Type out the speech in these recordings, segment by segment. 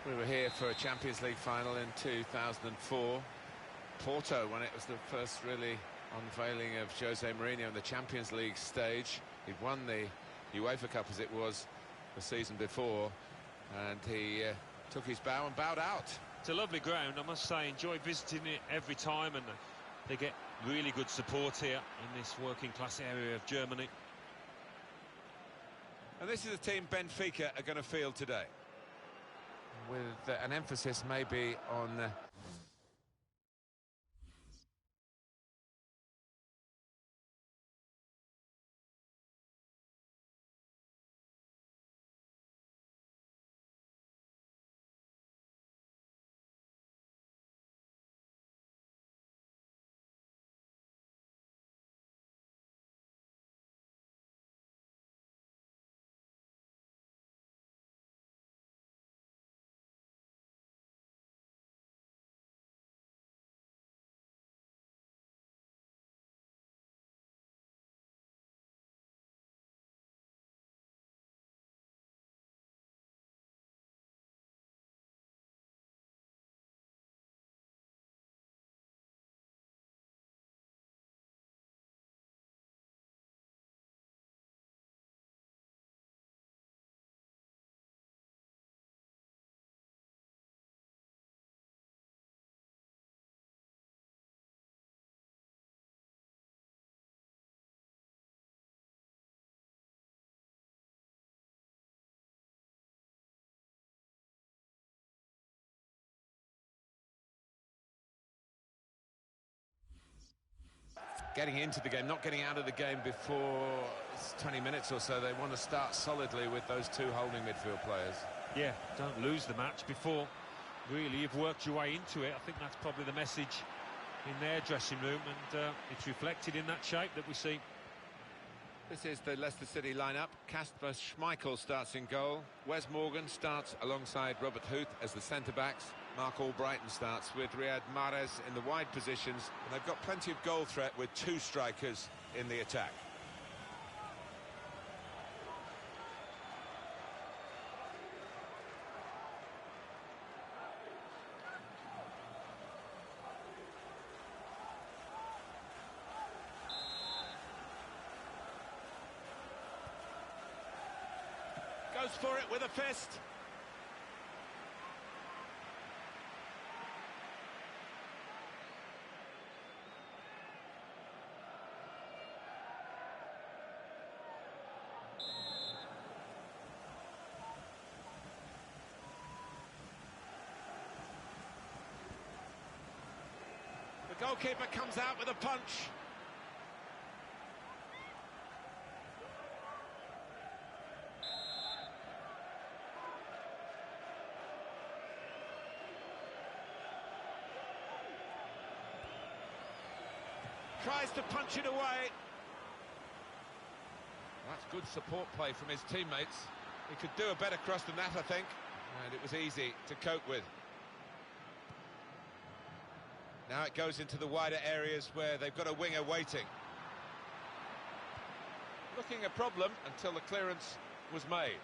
We were here for a Champions League final in 2004. Porto, when it was the first really unveiling of Jose Mourinho in the Champions League stage. He'd won the UEFA Cup as it was the season before, and he took his bow and bowed out. It's a lovely ground, I must say. Enjoy visiting it every time, and they get really good support here in this working-class area of Germany. And this is the team Benfica are going to field today, with an emphasis maybe on getting into the game, not getting out of the game before 20 minutes or so. They want to start solidly with those two holding midfield players. Yeah, don't lose the match before really you've worked your way into it. I think that's probably the message in their dressing room, and it's reflected in that shape that we see. This is the Leicester City lineup. Kasper Schmeichel starts in goal. Wes Morgan starts alongside Robert Huth as the centre-backs. Mark Albrighton starts with Riyad Mahrez in the wide positions. And they've got plenty of goal threat with two strikers in the attack. Goes for it with a fist. The goalkeeper comes out with a punch. Tries to punch it away. That's good support play from his teammates. He could do a better cross than that, I think. And it was easy to cope with. Now it goes into the wider areas where they've got a winger waiting. Looking a problem until the clearance was made.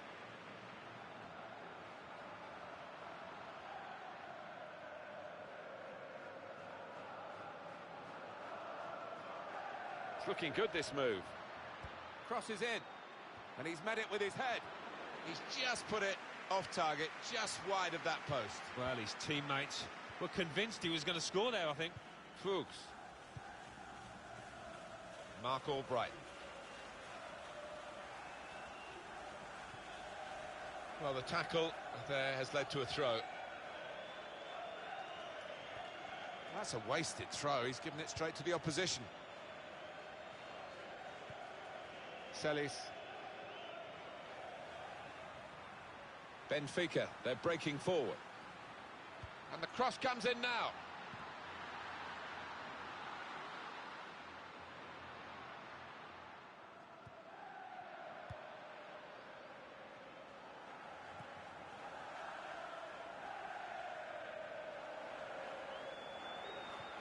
Looking good, this move. Crosses in, and he's met it with his head. He's just put it off target, just wide of that post. Well, his teammates were convinced he was going to score there, I think. Fuchs. Mark Albrighton. Well, the tackle there has led to a throw. That's a wasted throw. He's given it straight to the opposition. Celis. Benfica, they're breaking forward. And the cross comes in now.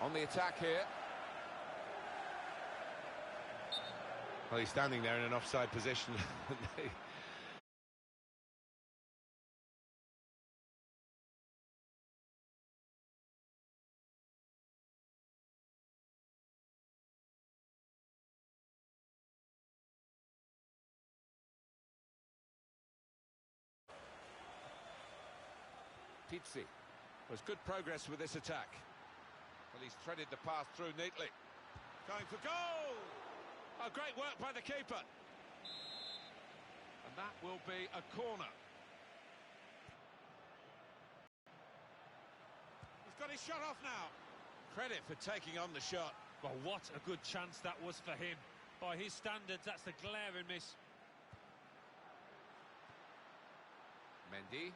On the attack here. Well, he's standing there in an offside position. Pizzi. Was good progress with this attack. Well, he's threaded the pass through neatly. Going for goal! Oh, great work by the keeper. And that will be a corner. He's got his shot off now. Credit for taking on the shot. Well, what a good chance that was for him. By his standards, that's a glaring miss. Mendy.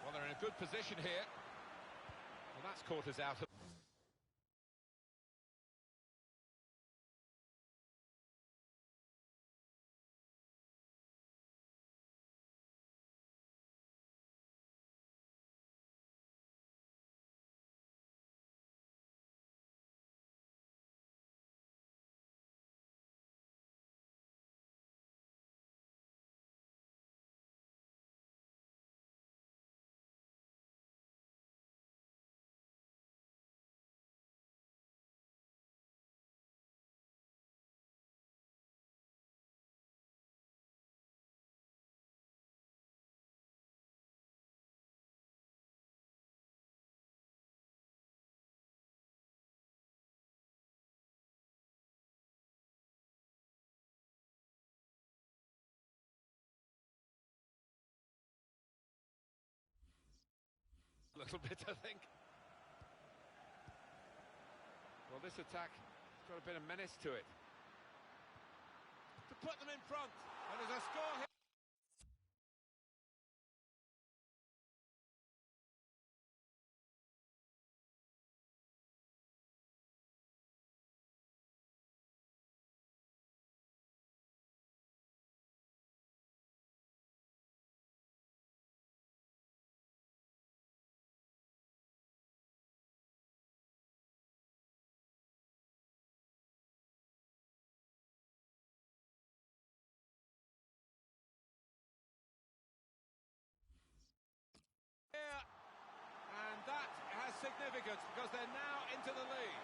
Well, they're in a good position here. Well, that's caught us out of... A little bit, I think. Well, this attack has got a bit of menace to it. To put them in front, and there's a score here. And that has significance because they're now into the lead.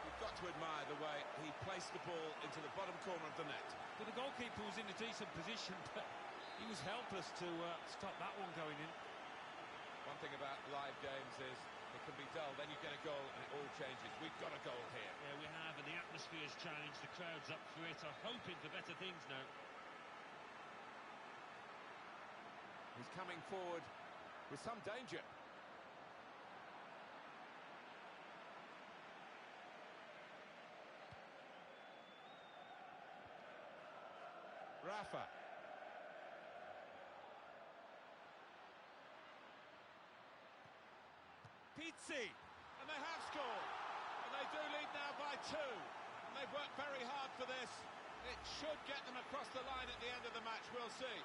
You've got to admire the way he placed the ball into the bottom corner of the net. But the goalkeeper was in a decent position, but he was helpless to stop that one going in. One thing about live games is it can be dull, then you get a goal and it all changes. We've got a goal here. Yeah, we have, and the atmosphere's changed. The crowd's up for it, are hoping for better things now. He's coming forward with some danger. Rafa. Pizzi. And they have scored. And they do lead now by 2. And they've worked very hard for this. It should get them across the line at the end of the match. We'll see.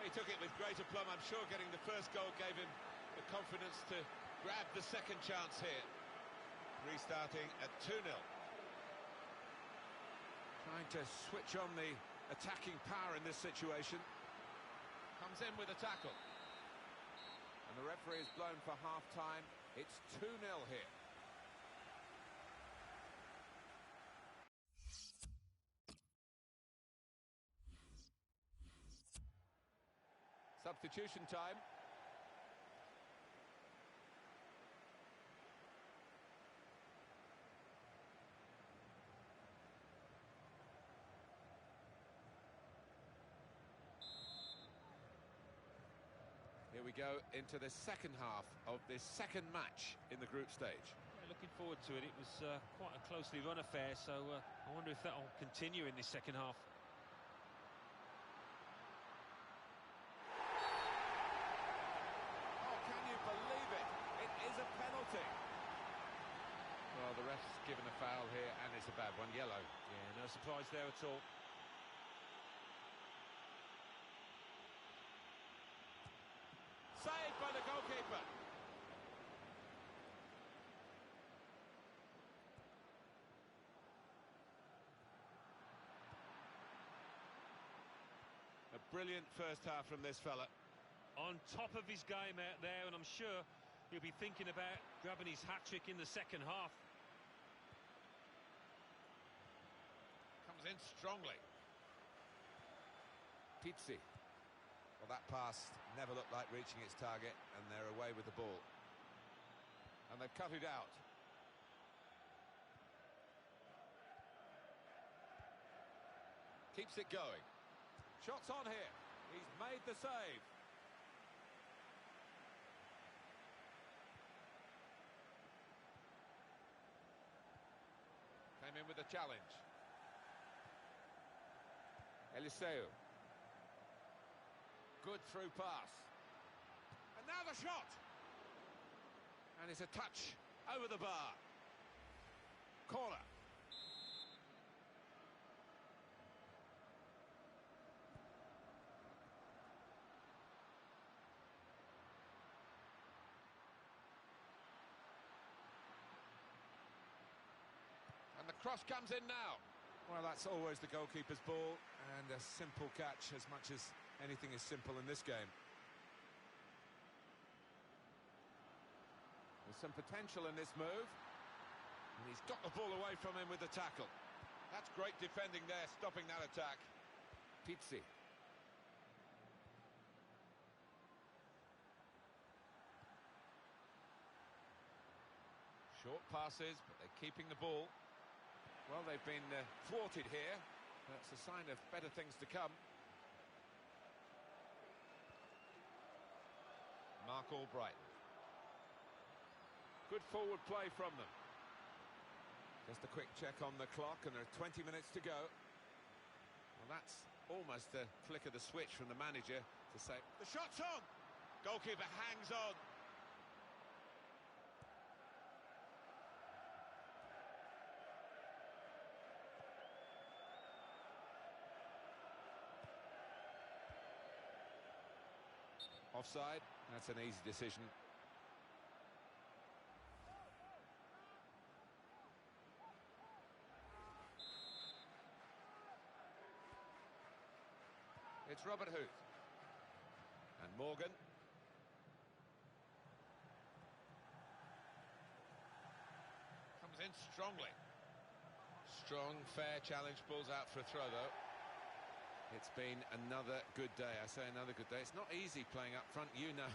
He took it with great aplomb. I'm sure getting the first goal gave him the confidence to grab the second chance here. Restarting at 2-0. Trying to switch on the attacking power in this situation. Comes in with a tackle. And the referee is blown for half-time. It's 2-0 here. Substitution time. Here we go into the second half of this second match in the group stage. Yeah, looking forward to it. It was quite a closely run affair, so I wonder if that will continue in this second half. Well, the ref's given a foul here, and it's a bad one, yellow. Yeah, no surprise there at all. Saved by the goalkeeper. A brilliant first half from this fella. On top of his game out there, and I'm sure he'll be thinking about grabbing his hat-trick in the second half. Comes in strongly. Pizzi. Well, that pass never looked like reaching its target, and they're away with the ball. And they've cut it out. Keeps it going. Shots on here. He's made the save. Came in with a challenge. Eliseu. Good through pass. And now the shot. And it's a touch over the bar. Corner. And the cross comes in now. Well, that's always the goalkeeper's ball, and a simple catch as much as anything is simple in this game. There's some potential in this move, and he's got the ball away from him with the tackle. That's great defending there, stopping that attack. Pizzi. Short passes, but they're keeping the ball. Well, they've been thwarted here. That's a sign of better things to come. Mark Albright. Good forward play from them. Just a quick check on the clock, and there are 20 minutes to go. Well, that's almost the flick of the switch from the manager to say, the shot's on! Goalkeeper hangs on. Offside, that's an easy decision. It's Robert Huth. And Morgan. Comes in strongly. Strong, fair challenge, balls out for a throw though. It's been another good day. I say another good day. It's not easy playing up front. You know,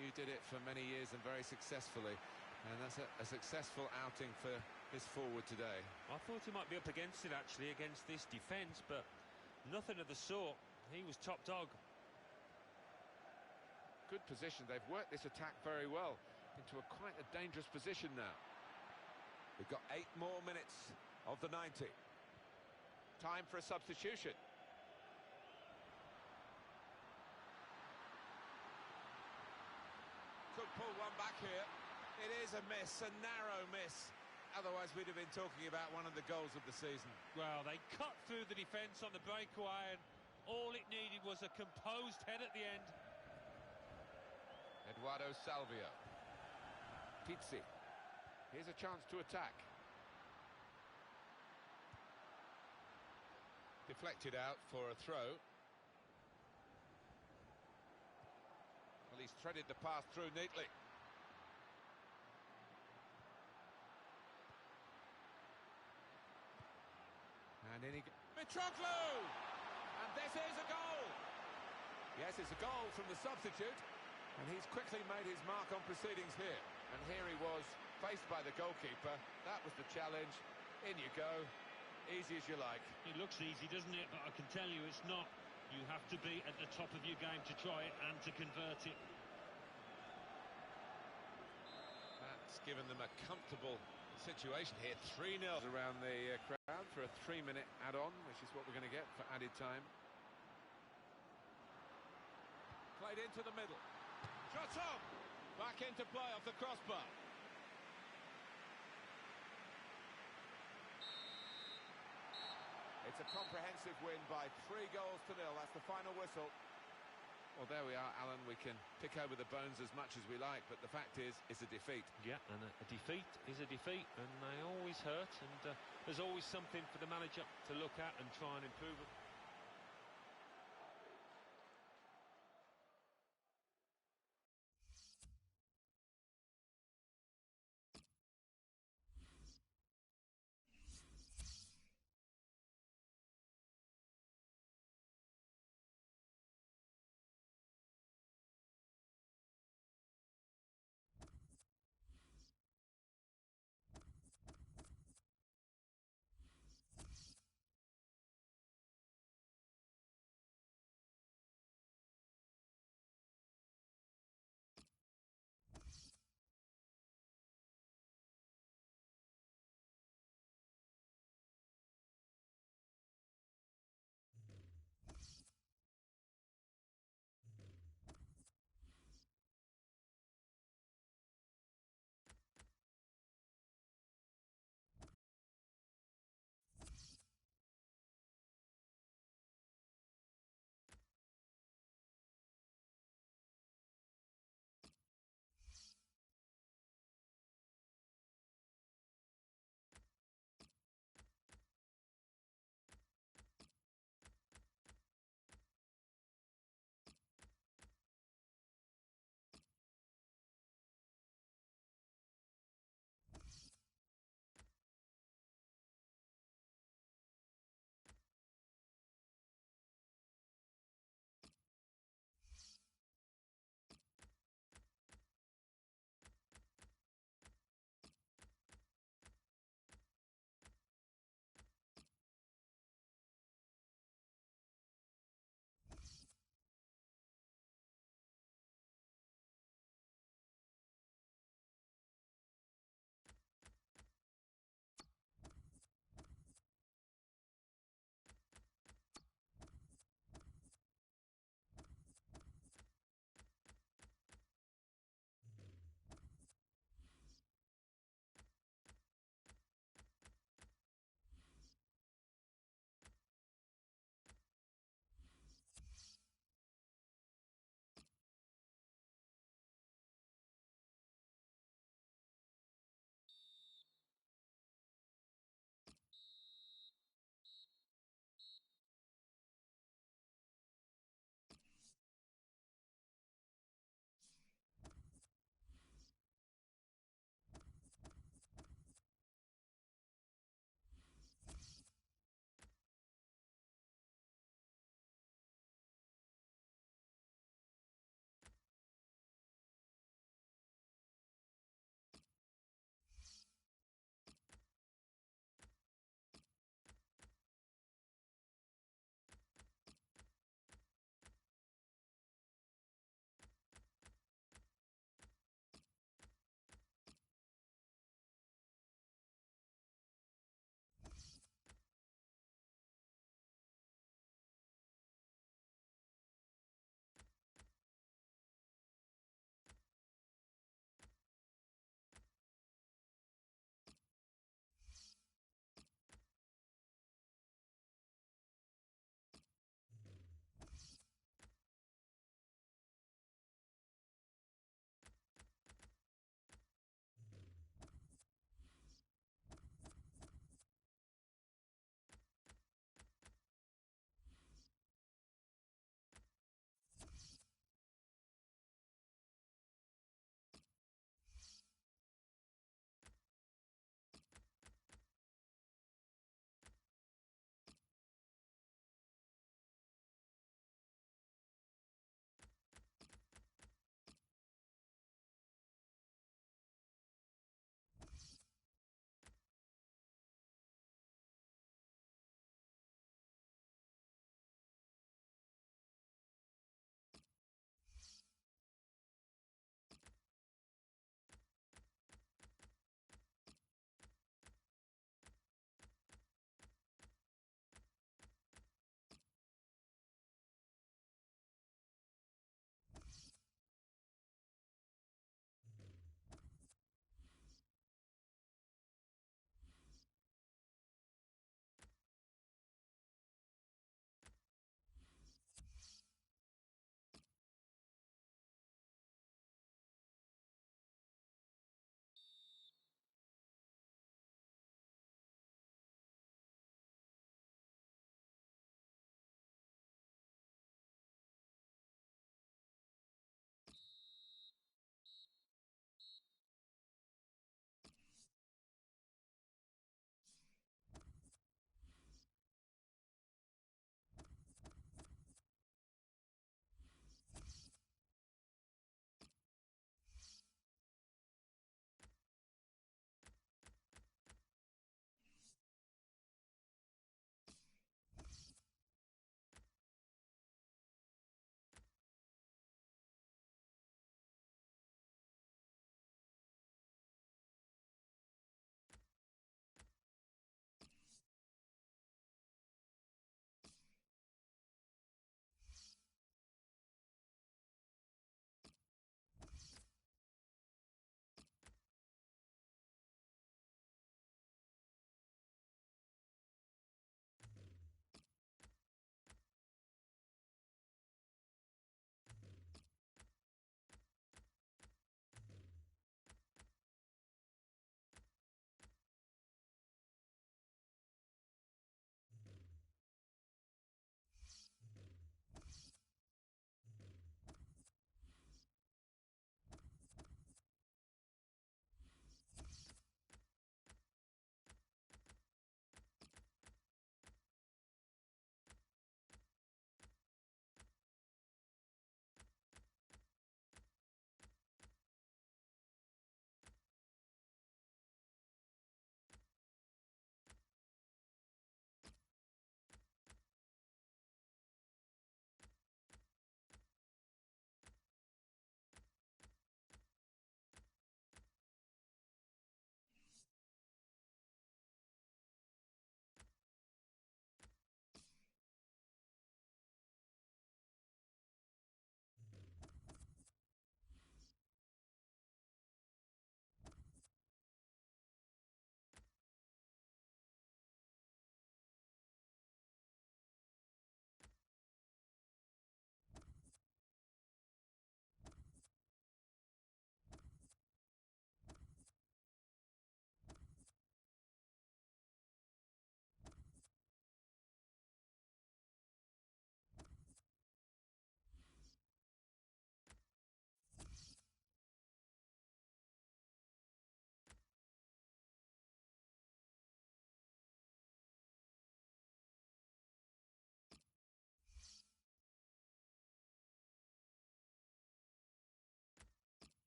you did it for many years and very successfully. And that's a successful outing for this forward today. I thought he might be up against it, actually, against this defence, but nothing of the sort. He was top dog. Good position. They've worked this attack very well into quite a dangerous position now. We've got 8 more minutes of the 90. Time for a substitution. Could pull one back here. It is a miss, a narrow miss. Otherwise, we'd have been talking about one of the goals of the season. Well, they cut through the defence on the breakaway, and all it needed was a composed head at the end. Eduardo Salvio. Pizzi. Here's a chance to attack. Deflected out for a throw. Well, he's threaded the pass through neatly. And in he goes. Mitroglou! And this is a goal! Yes, it's a goal from the substitute. And he's quickly made his mark on proceedings here. And here he was, faced by the goalkeeper. That was the challenge. In you go. Easy as you like. It looks easy, doesn't it? But I can tell you it's not. You have to be at the top of your game to try it and to convert it. That's given them a comfortable situation here. 3-0 around the crowd for a 3-minute add-on, which is what we're going to get for added time. Played into the middle. Shots on! Back into play off the crossbar. It's a comprehensive win by 3 goals to 0. That's the final whistle. Well, there we are, Alan. We can pick over the bones as much as we like, but the fact is, it's a defeat. Yeah, and a defeat is a defeat, and they always hurt, and there's always something for the manager to look at and try and improve it.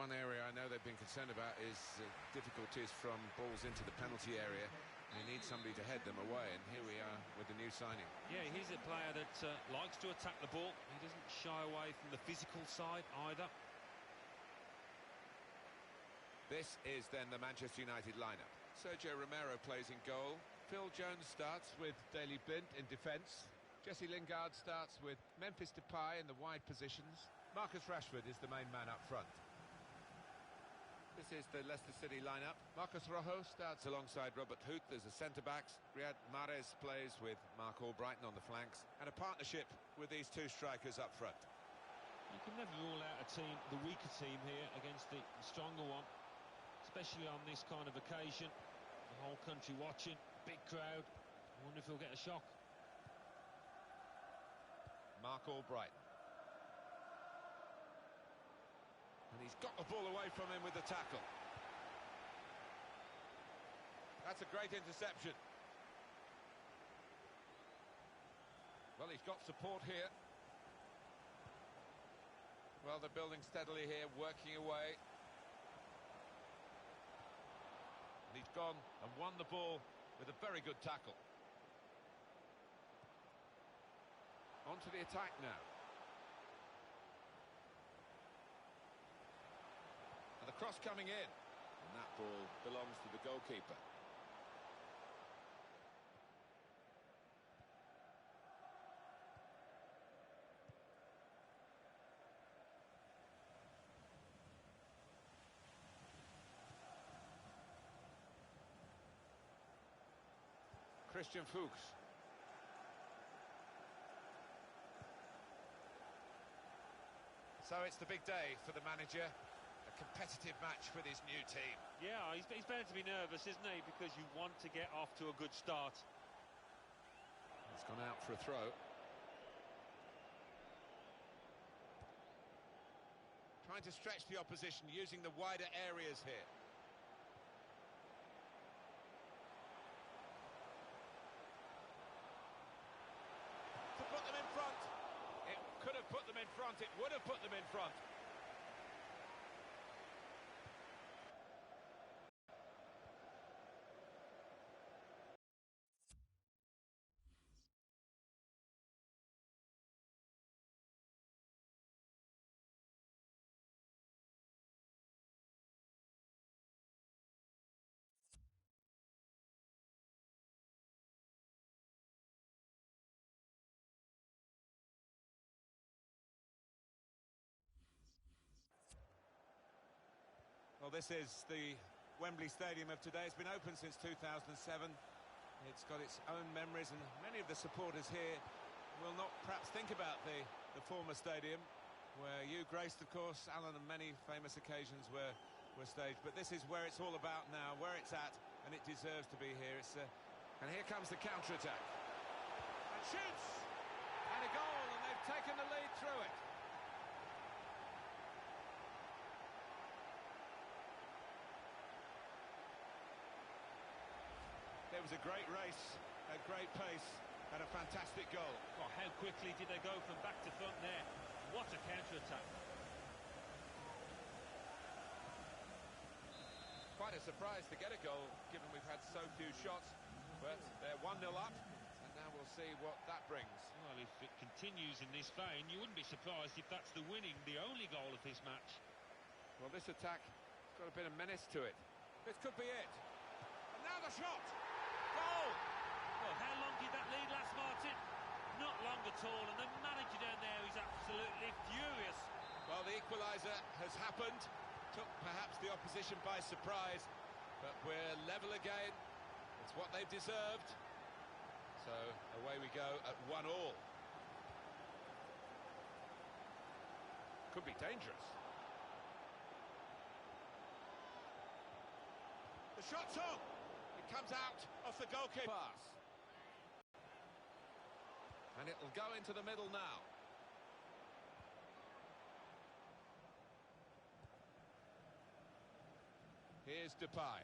one area I know they've been concerned about is difficulties from balls into the penalty area. They need somebody to head them away, and here we are with the new signing. Yeah, he's a player that likes to attack the ball. He doesn't shy away from the physical side either. This is then the Manchester United lineup. Sergio Romero plays in goal. Phil Jones starts with Daley Blind in defence. Jesse Lingard starts with Memphis Depay in the wide positions. Marcus Rashford is the main man up front. This is the Leicester City lineup. Marcos Rojo starts alongside Robert Huth as the centre-backs. Riyad Mahrez plays with Mark Albrighton on the flanks. And a partnership with these two strikers up front. You can never rule out a team, the weaker team here, against the stronger one. Especially on this kind of occasion. The whole country watching, big crowd. I wonder if he'll get a shock. Mark Albrighton. And he's got the ball away from him with the tackle. That's a great interception. Well, he's got support here. Well, they're building steadily here, working away. And he's gone and won the ball with a very good tackle. On to the attack now. And the cross coming in. And that ball belongs to the goalkeeper. Christian Fuchs. So it's the big day for the manager, a competitive match with his new team. Yeah, he's better to be nervous, isn't he? Because you want to get off to a good start. It's gone out for a throw. Trying to stretch the opposition, using the wider areas here. To put them in front. It could have put them in front, it would have put them in front. Well, this is the Wembley Stadium of today. It's been open since 2007. It's got its own memories, and many of the supporters here will not perhaps think about the former stadium, where you graced, of course, Alan, and many famous occasions were staged. But this is where it's all about now, where it's at, and it deserves to be here. And here comes the counter-attack. And shoots! And a goal, and they've taken the lead through it. It was a great race, a great pace, and a fantastic goal. Oh, how quickly did they go from back to front there? What a counter-attack. Quite a surprise to get a goal, given we've had so few shots. But they're 1-0 up, and now we'll see what that brings. Well, if it continues in this vein, you wouldn't be surprised if that's the only goal of this match. Well, this attack has got a bit of menace to it. This could be it. And now the shot! Goal! Well, how long did that lead last, Martin? Not long at all, and the manager down there is absolutely furious. Well, the equaliser has happened. Took perhaps the opposition by surprise, but we're level again. It's what they've deserved. So away we go at 1-1. Could be dangerous. The shot's on. It comes out off the goalkeeper. Pass. And it'll go into the middle now. Here's Depay.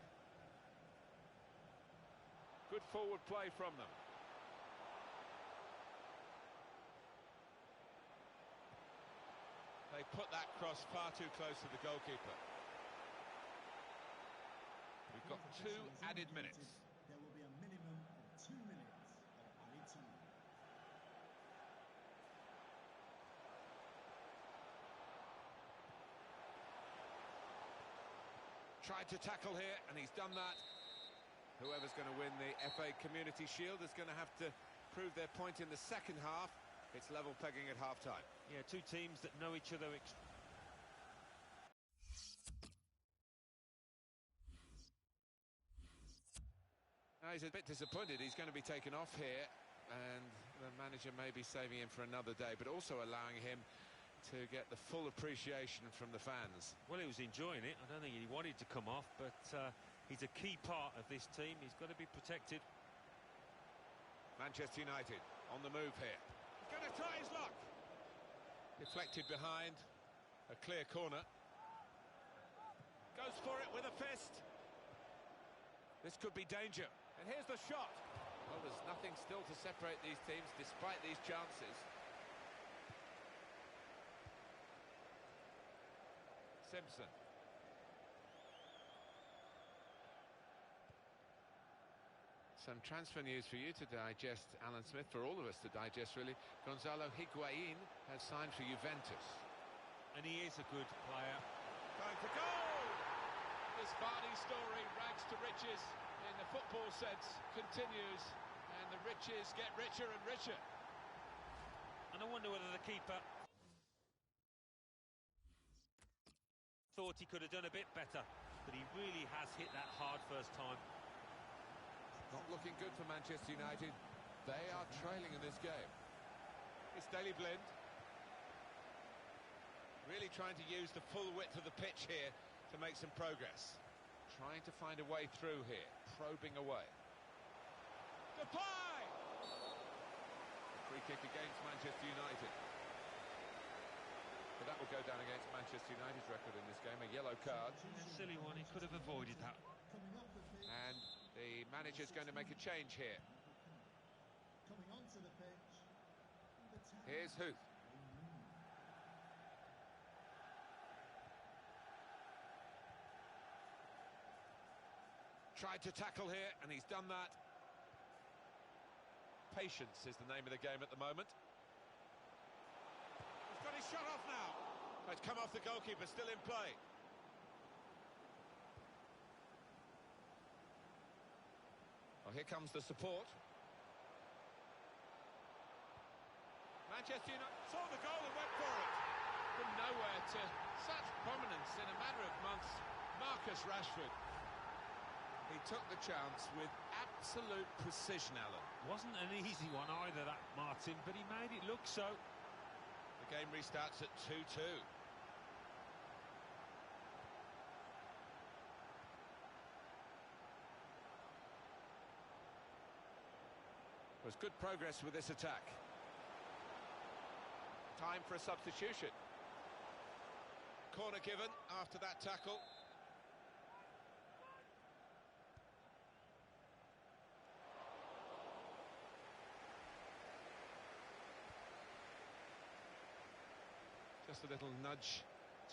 Good forward play from them. They put that cross far too close to the goalkeeper. got 2 added minutes. There will be a minimum of 2 minutes of added time. Tried to tackle here, and he's done that. Whoever's going to win the FA Community Shield is going to have to prove their point in the second half. It's level pegging at half-time. Yeah, two teams that know each other. Now he's a bit disappointed. He's going to be taken off here, and the manager may be saving him for another day, but also allowing him to get the full appreciation from the fans. Well, he was enjoying it. I don't think he wanted to come off, but he's a key part of this team. He's got to be protected. Manchester United on the move here. He's going to try his luck. Deflected behind. A clear corner. Goes for it with a fist. This could be danger. And here's the shot. Well, there's nothing still to separate these teams despite these chances. Simpson. Some transfer news for you to digest, Alan Smith, for all of us to digest, really. Gonzalo Higuain has signed for Juventus. And he is a good player. Going for goal! This Vardy story, rags to riches, in the football sense, continues. And the riches get richer and richer. And I wonder whether the keeper thought he could have done a bit better, but he really has hit that hard first time. Not looking good for Manchester United. They are trailing in this game. It's Daley Blind. Really trying to use the full width of the pitch here to make some progress. Trying to find a way through here, probing away. Depay! Free kick against Manchester United. But that will go down against Manchester United's record in this game, a yellow card. A silly one, he could have avoided that. And the manager's going to make a change here. Coming onto the pitch. Here's Huth. Tried to tackle here, and he's done that. Patience is the name of the game at the moment. He's got his shot off now. It's come off the goalkeeper, still in play. Well, here comes the support. Manchester United saw the goal and went for it. From nowhere to such prominence in a matter of months, Marcus Rashford. He took the chance with absolute precision, Alan. Wasn't an easy one either, that, Martin, but he made it look so. The game restarts at 2-2. There's good progress with this attack. Time for a substitution. Corner given after that tackle. Just a little nudge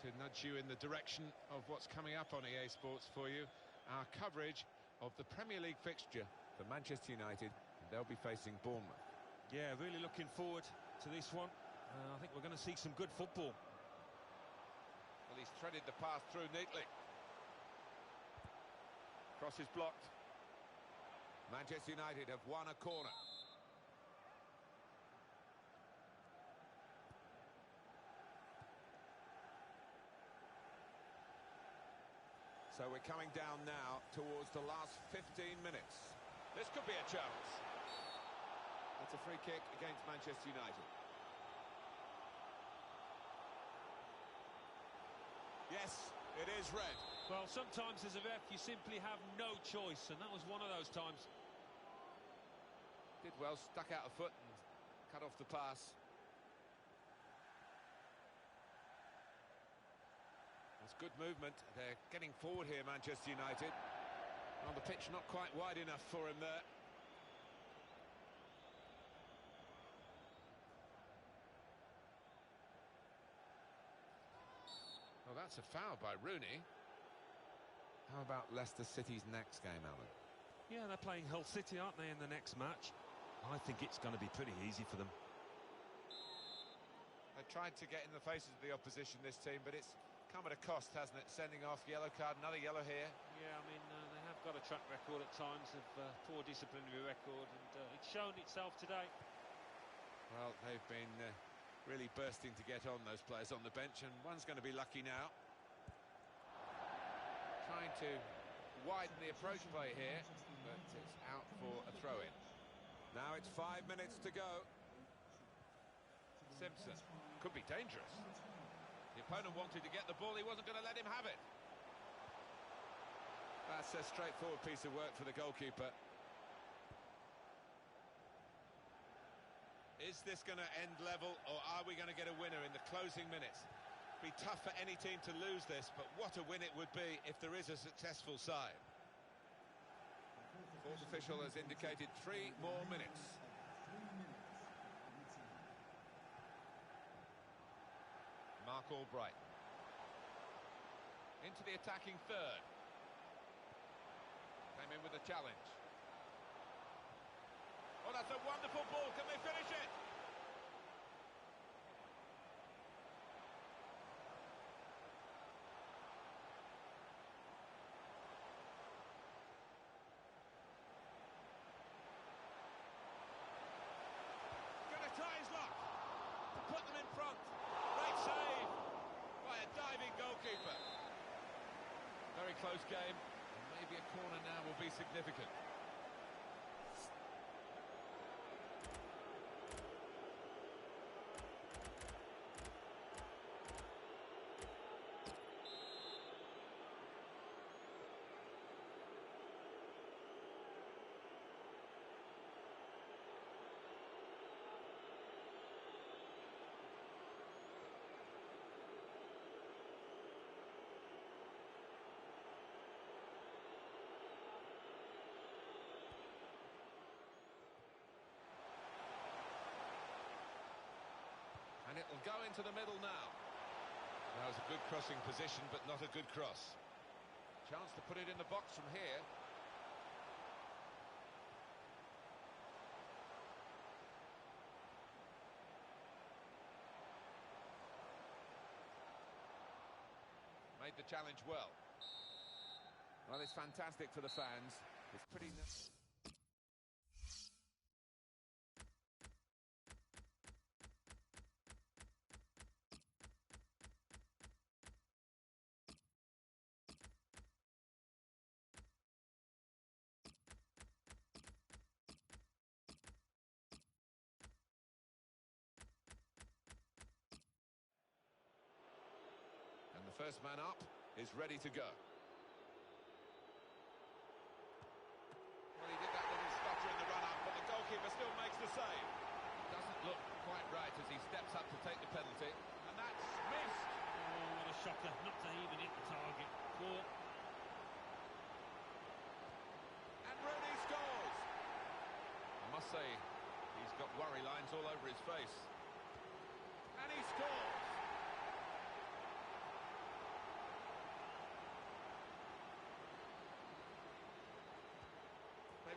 to nudge you in the direction of what's coming up on EA Sports for you. Our coverage of the Premier League fixture for Manchester United. They'll be facing Bournemouth. Yeah, really looking forward to this one. I think we're going to see some good football. Well, he's threaded the path through neatly. Cross is blocked. Manchester United have won a corner. So we're coming down now towards the last 15 minutes. This could be a chance. That's a free kick against Manchester United. Yes, it is red. Well, sometimes as a ref you simply have no choice, and that was one of those times. Did well, stuck out a foot and cut off the pass. That's good movement. They're getting forward here, Manchester United. On the pitch, not quite wide enough for him there. Well, that's a foul by Rooney. How about Leicester City's next game, Alan? Yeah, they're playing Hull City, aren't they, in the next match? I think it's going to be pretty easy for them. They tried to get in the faces of the opposition, this team, but it's come at a cost, hasn't it? Sending off, yellow card, another yellow here. Yeah, I mean, they have got a track record at times of poor disciplinary record, and it's shown itself today. Well, they've been really bursting to get on, those players on the bench, and one's going to be lucky now. Trying to widen the approach play here, but it's out for a throw-in. Now it's 5 minutes to go. Simpson could be dangerous. The opponent wanted to get the ball, he wasn't going to let him have it. That's a straightforward piece of work for the goalkeeper. Is this going to end level, or are we going to get a winner in the closing minutes? Be tough for any team to lose this, but what a win it would be if there is a successful side. Fourth official has indicated 3 more minutes. Mark Albright into the attacking third. Came in with a challenge. Oh, that's a wonderful ball. Can they finish it? Gonna try his luck to put them in front. Great save by a diving goalkeeper. Very close game. And maybe a corner now will be significant. And it'll go into the middle now. That was a good crossing position, but not a good cross. Chance to put it in the box from here. Made the challenge well. Well, it's fantastic for the fans. It's pretty... First man up is ready to go. Well, he did that little stutter in the run-up, but the goalkeeper still makes the save. It doesn't look quite right as he steps up to take the penalty, and that's missed. Oh, what a shocker, not to even hit the target. Poor. And Rooney scores. I must say, he's got worry lines all over his face. And he scores.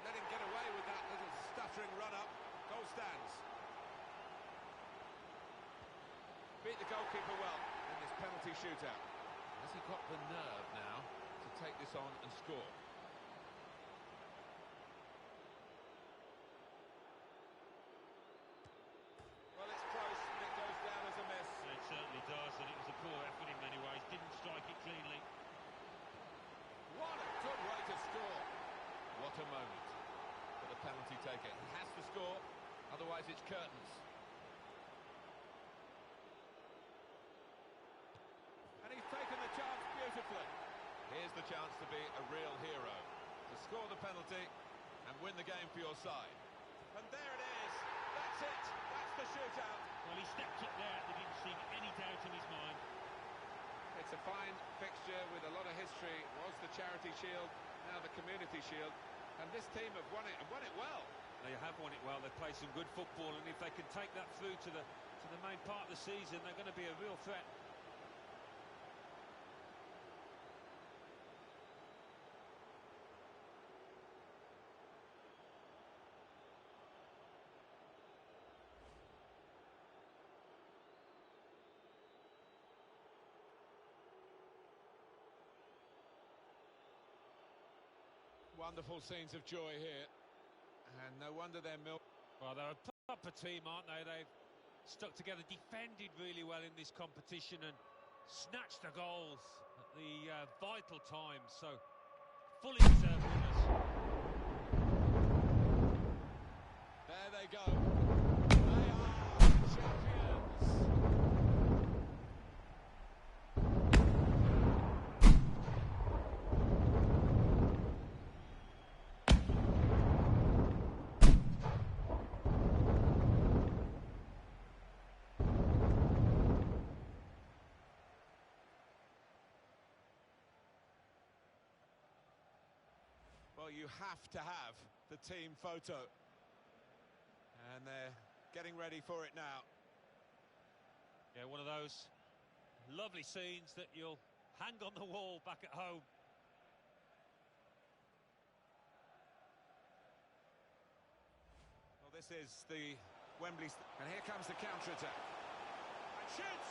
Let him get away with that little stuttering run-up. Goal stands. Beat the goalkeeper well in this penalty shootout. Has he got the nerve now to take this on and score? Well, it's close, and it goes down as a miss. It certainly does, and it was a poor effort in many ways. Didn't strike it cleanly. What a good way to score. What a moment for the penalty taker. He has to score, otherwise it's curtains. And he's taken the chance beautifully. Here's the chance to be a real hero, to score the penalty and win the game for your side. And there it is. That's it. That's the shootout. Well, he stepped up there. There didn't seem any doubt in his mind. It's a fine fixture with a lot of history. It was the Charity Shield, now the Community Shield. And this team have won it, and won it well. They have won it well. They've played some good football, and if they can take that through to the main part of the season, they're going to be a real threat. Wonderful scenes of joy here, and no wonder they're Well, they're a proper team, aren't they? They've stuck together, defended really well in this competition and snatched the goals at the vital times, so fully deserved winners. There they go. They are champions. Well, you have to have the team photo. And they're getting ready for it now. Yeah, one of those lovely scenes that you'll hang on the wall back at home. Well, this is the Wembley... And here comes the counter-attack. And shoots!